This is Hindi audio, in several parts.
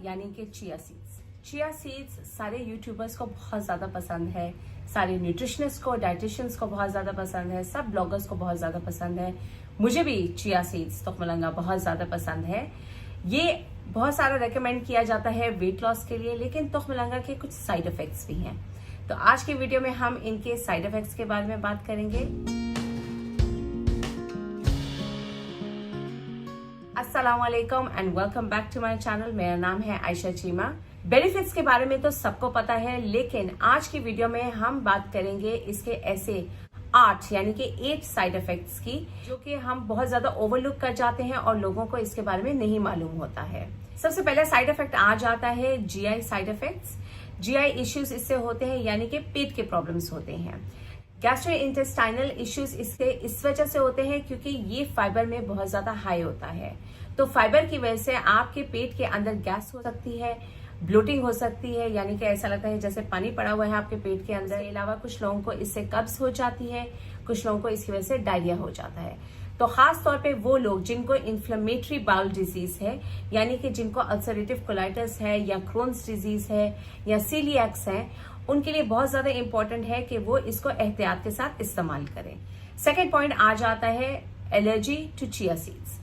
यानी कि चिया सीड्स। चिया सीड्स सारे यूट्यूबर्स को बहुत ज्यादा पसंद है, सारे न्यूट्रिशनिस्ट को, डाइटिशियंस को बहुत ज्यादा पसंद है, सब ब्लॉगर्स को बहुत ज्यादा पसंद है। मुझे भी चिया सीड्स तुखमलंगा बहुत ज्यादा पसंद है। ये बहुत सारा रेकमेंड किया जाता है वेट लॉस के लिए, लेकिन तुखमलंगा के कुछ साइड इफेक्ट्स भी हैं। तो आज की वीडियो में हम इनके साइड इफेक्ट्स के बारे में बात करेंगे। अस्सलाम वालेकुम and welcome back to my channel. मेरा नाम है आयशा चीमा। बेनिफिट्स के बारे में तो सबको पता है, लेकिन आज की वीडियो में हम बात करेंगे इसके ऐसे 8 यानी कि 8 साइड इफेक्ट्स की, जो कि हम बहुत ज्यादा ओवरलुक कर जाते हैं और लोगों को इसके बारे में नहीं मालूम होता है। सबसे पहला साइड इफेक्ट आ जाता है GI side effects. GI issues इससे होते हैं, यानी कि पेट के प्रॉब्लम्स होते हैं। गैस्ट्रोइंटेस्टाइनल इश्यूज इसके इस वजह से होते हैं क्योंकि ये फाइबर में बहुत ज्यादा हाई होता है। तो फाइबर की वजह से आपके पेट के अंदर गैस हो सकती है, ब्लोटिंग हो सकती है, यानी कि ऐसा लगता है जैसे पानी पड़ा हुआ है आपके पेट के अंदर। इसके अलावा कुछ लोगों को इससे कब्ज हो जाती है, कुछ लोगों को इसकी वजह से डायरिया हो जाता है। तो खास तौर पे वो लोग जिनको इन्फ्लेमेटरी बाउल डिजीज है, यानी कि जिनको अल्सरेटिव कोलाइटिस है या क्रोन्स डिजीज है या सीलिएक्स है, उनके लिए बहुत ज्यादा इंपॉर्टेंट है कि वो इसको एहतियात के साथ इस्तेमाल करें। सेकेंड पॉइंट आ जाता है एलर्जी टू चिया सीड्स।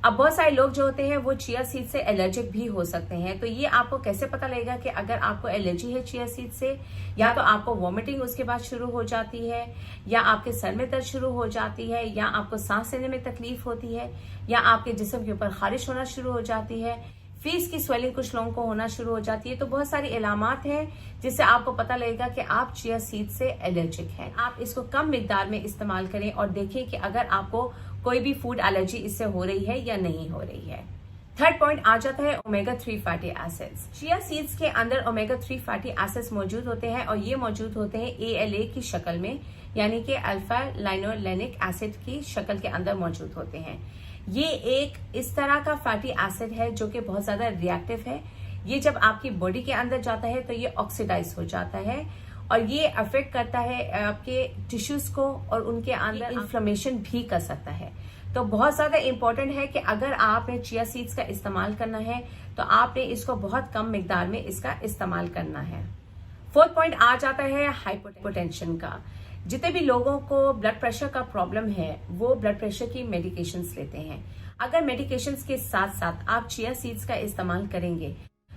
अब बहुत सारे लोग जो होते हैं वो चिया सीड से एलर्जिक भी हो सकते हैं। तो ये आपको कैसे पता लगेगा कि अगर आपको एलर्जी है चिया सीड से? या तो आपको वॉमिटिंग उसके बाद शुरू हो जाती है, या आपके सर में दर्द शुरू हो जाती है, या आपको सांस लेने में तकलीफ होती है, या आपके जिस्म के ऊपर खारिश होना शुरू हो जाती है, फेस की स्वेलिंग कुछ लोगों को होना शुरू हो जाती है। तो बहुत सारी इलामात हैं जिससे आपको पता लगेगा कि आप चिया सीड से एलर्जिक हैं। आप इसको कम मिकदार में इस्तेमाल करें और देखें कि अगर आपको कोई भी फूड एलर्जी इससे हो रही है या नहीं हो रही है। थर्ड पॉइंट आ जाता है omega 3 fatty acids. Chia seeds के अंदर ओमेगा 3 फैटी एसिड्स मौजूद होते हैं और ये मौजूद होते हैं ALA की शक्ल में, यानी कि अल्फा लाइनोलेनिक एसिड की शक्ल के अंदर मौजूद होते हैं। ये एक इस तरह का फैटी एसिड है जो कि बहुत ज्यादा रिएक्टिव है। ये जब आपकी बॉडी के अंदर जाता है तो ये ऑक्सीडाइज हो जाता है और ये अफेक्ट करता है आपके टिश्यूज को और उनके अंदर इन्फ्लेमेशन भी कर सकता है। तो बहुत ज्यादा इंपॉर्टेंट है कि अगर आपने चिया सीड्स का इस्तेमाल करना है तो आपने इसको बहुत कम मिकदार में इसका इस्तेमाल करना है। फोर्थ पॉइंट आ जाता है हाइपोटेंशन का। जितने भी लोगों को ब्लड प्रेशर का प्रॉब्लम है वो ब्लड प्रेशर की मेडिकेशंस लेते हैं। अगर मेडिकेशंस के साथ साथ आप चिया सीड्स का इस्तेमाल करेंगे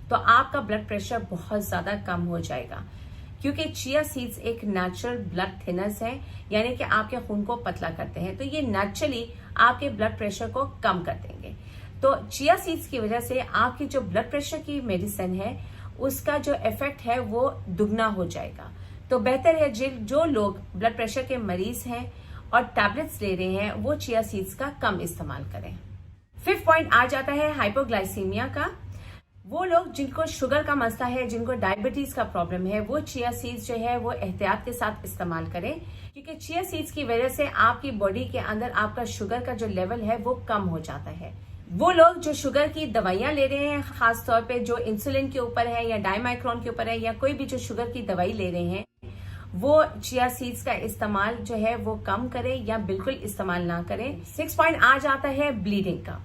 तो आपका ब्लड प्रेशर बहुत ज्यादा कम हो जाएगा, क्योंकि चिया सीड्स एक नेचुरल ब्लड थिनर्स है, यानी कि आपके खून को पतला करते हैं। तो ये नेचुरली आपके ब्लड प्रेशर को कम कर देंगे। तो चिया सीड्स की वजह से आपकी जो ब्लड प्रेशर की मेडिसिन है उसका जो इफेक्ट है वो दुगना हो जाएगा। तो बेहतर है जो लोग ब्लड प्रेशर के मरीज हैं और टैबलेट्स ले रहे हैं वो चिया सीड्स का कम इस्तेमाल करें। फिफ्थ पॉइंट आ जाता है हाइपोग्लाइसीमिया का। वो लोग जिनको शुगर का मसला है, जिनको डायबिटीज का प्रॉब्लम है, वो चिया सीड्स जो है वो एहतियात के साथ इस्तेमाल करें, क्योंकि चिया सीड्स की वजह से आपकी बॉडी के अंदर आपका शुगर का जो लेवल है वो कम हो जाता है। वो लोग जो शुगर की दवाइयां ले रहे हैं, खास तौर पे जो इंसुलिन के ऊपर है या डायमाइक्रोन के ऊपर है या कोई भी जो शुगर की दवाई ले रहे हैं, वो चिया सीड्स का इस्तेमाल जो है वो कम करें या बिल्कुल इस्तेमाल ना करें। 6 पॉइंट आ जाता है ब्लीडिंग का।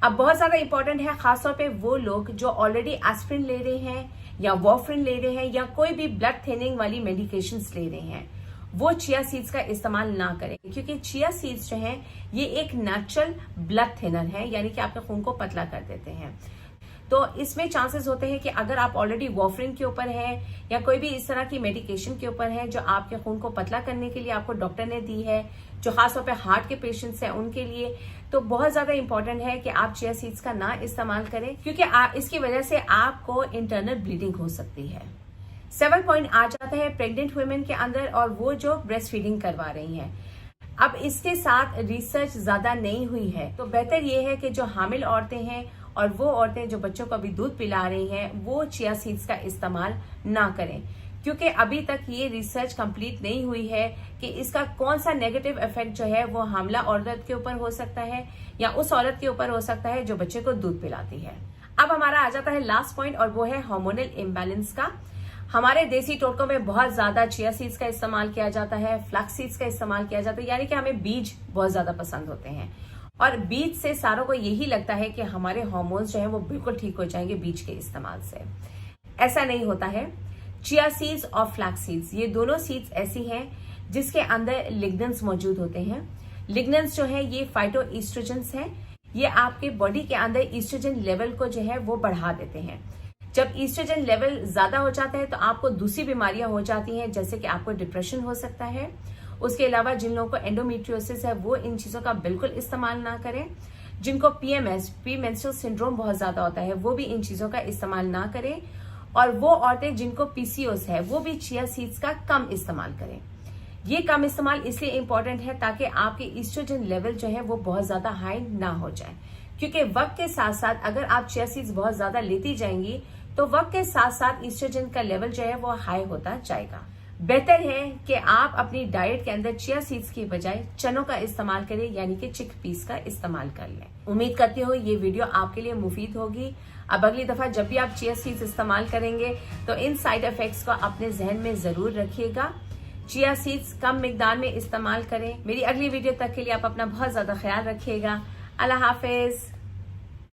अब बहुत ज्यादा इंपॉर्टेंट है, खासतौर पे वो लोग जो ऑलरेडी एस्प्रिन ले रहे हैं या वॉफरिन ले रहे हैं या कोई भी ब्लड थिनिंग वाली मेडिकेशंस ले रहे हैं, वो चिया सीड्स का इस्तेमाल ना करें, क्योंकि चिया सीड्स जो हैं ये एक नेचुरल ब्लड थिनर है, यानी कि आपके खून को पतला कर देते हैं। तो इसमें चांसेस होते हैं कि अगर आप ऑलरेडी वॉफरिन के ऊपर हैं या कोई भी इस तरह की मेडिकेशन के ऊपर है जो आपके खून को पतला करने के लिए आपको डॉक्टर ने दी है, जो खासतौर पे हार्ट के पेशेंट्स हैं उनके लिए, तो बहुत ज्यादा इंपॉर्टेंट है कि आप चिया सीड्स का ना इस्तेमाल करें, क्योंकि इसकी वजह से आपको इंटरनल ब्लीडिंग हो सकती है। 7 पॉइंट आ जाता है प्रेग्नेंट वुमेन के अंदर और वो जो ब्रेस्ट फीडिंग करवा रही हैं। अब इसके साथ रिसर्च ज्यादा नहीं हुई है, तो बेहतर ये है कि जो हामिल औरतें हैं और वो औरतें जो बच्चों को अभी दूध पिला रही हैं वो चिया सीड्स का इस्तेमाल ना करें, क्योंकि अभी तक ये रिसर्च कंप्लीट नहीं हुई है कि इसका कौन सा नेगेटिव इफेक्ट जो है वो हामला औरत के ऊपर हो सकता है या उस औरत के ऊपर हो सकता है जो बच्चे को दूध पिलाती है। अब हमारा आ जाता है लास्ट पॉइंट और वो है हार्मोनल इम्बैलेंस का। हमारे देसी टोटकों में बहुत ज्यादा चिया सीड्स का इस्तेमाल किया जाता है, फ्लैक्स सीड्स का इस्तेमाल किया जाता है, यानी कि हमें बीज बहुत ज्यादा पसंद होते हैं और बीज से सारों को यही लगता है कि हमारे हार्मोन्स जो है वो बिल्कुल ठीक हो जाएंगे बीज के इस्तेमाल से। ऐसा नहीं होता है। चिया सीड्स और फ्लैक्स सीड्स, ये दोनों सीड्स ऐसी हैं जिसके अंदर लिग्नेंस मौजूद होते हैं। लिग्नेंस जो है ये फाइटो ईस्ट्रोजेंस हैं। ये आपके बॉडी के अंदर ईस्ट्रोजन लेवल को जो है वो बढ़ा देते हैं। जब ईस्ट्रोजन लेवल ज्यादा हो जाता है तो आपको दूसरी बीमारियां हो जाती हैं, जैसे कि आपको डिप्रेशन हो सकता है। उसके अलावा जिन लोगों को एंडोमेट्रियोसिस है वो इन चीजों का बिल्कुल इस्तेमाल ना करें। जिनको पीएमएस, प्री मेंस्ट्रुअल सिंड्रोम बहुत ज्यादा होता है, वो भी इन चीजों का इस्तेमाल ना करें। और वो औरतें जिनको पीसीओएस है वो भी चिया सीड्स का कम इस्तेमाल करें। ये कम इस्तेमाल इसलिए इंपॉर्टेंट है ताकि आपके ईस्ट्रोजन लेवल जो है वो बहुत ज्यादा हाई ना हो जाए, क्योंकि वक्त के साथ साथ अगर आप चिया सीड्स बहुत ज्यादा लेती जाएंगी तो वक्त के साथ साथ ईस्ट्रोजन का लेवल जो है वो हाई होता जाएगा। बेहतर है कि आप अपनी डाइट के अंदर चिया सीड्स की बजाय चनों का इस्तेमाल करें, यानी कि चिक पीस का इस्तेमाल कर लें। उम्मीद करती हूँ ये वीडियो आपके लिए मुफीद होगी। अब अगली दफा जब भी आप चिया सीड्स इस्तेमाल करेंगे तो इन साइड इफेक्ट्स को अपने जहन में जरूर रखिएगा। चिया सीड्स कम मिकदार में इस्तेमाल करें। मेरी अगली वीडियो तक के लिए आप अपना बहुत ज्यादा ख्याल रखिएगा। अल्लाह हाफिज।